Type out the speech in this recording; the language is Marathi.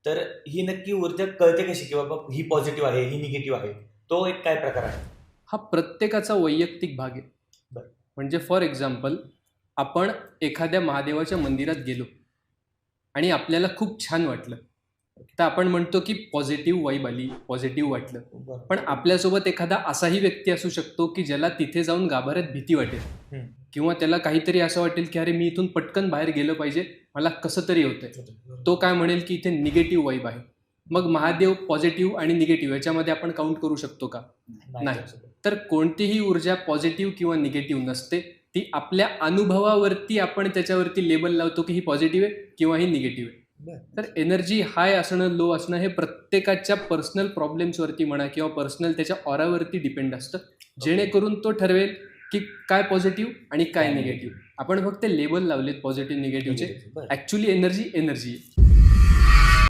तर ही नक्की ऊर्जा कळते कशी की बाबा ही पॉझिटिव्ह आहे, ही निगेटिव्ह आहे? तो एक काय प्रकार आहे? हा प्रत्येकाचा वैयक्तिक भाग आहे. बरं. म्हणजे फॉर एक्झाम्पल, आपण एखाद्या महादेवाच्या मंदिरात गेलो आणि आपल्याला खूप छान वाटलं, तर आपण म्हणतो की पॉझिटिव्ह वाईब आली, पॉझिटिव्ह वाटलं. बरं. पण आपल्यासोबत एखादा असाही व्यक्ती असू शकतो की ज्याला तिथे जाऊन गाभाऱ्यात भीती वाटेल, हम्म. किंवा त्याला काहीतरी असं वाटेल की अरे मी इथून पटकन बाहेर गेलं पाहिजे, मला कसं तरी होतंय. बरोबर. तो काय म्हणेल की इथे निगेटिव्ह वाईब आहे. मग महादेव पॉझिटिव्ह आणि निगेटिव्ह याच्यामध्ये आपण काउंट करू शकतो का? नाही. तर कोणतीही ऊर्जा पॉझिटिव्ह किंवा निगेटिव्ह नसते. ती आपल्या अनुभवावरती आपण त्याच्यावरती लेबल लावतो की ही पॉझिटिव्ह आहे किंवा ही निगेटिव्ह आहे. बरं. तर एनर्जी हाय असणं, लो असणं हे प्रत्येकाच्या पर्सनल प्रॉब्लेम्सवरती म्हणा किंवा पर्सनल त्याच्या ऑरावरती डिपेंड असतं, जेणेकरून तो ठरवेल की काय पॉझिटिव्ह आणि काय निगेटिव्ह. आपण फक्त लेबल लावलेत पॉझिटिव्ह निगेटिव्हचे. बरं. ऍक्च्युली एनर्जी आहे.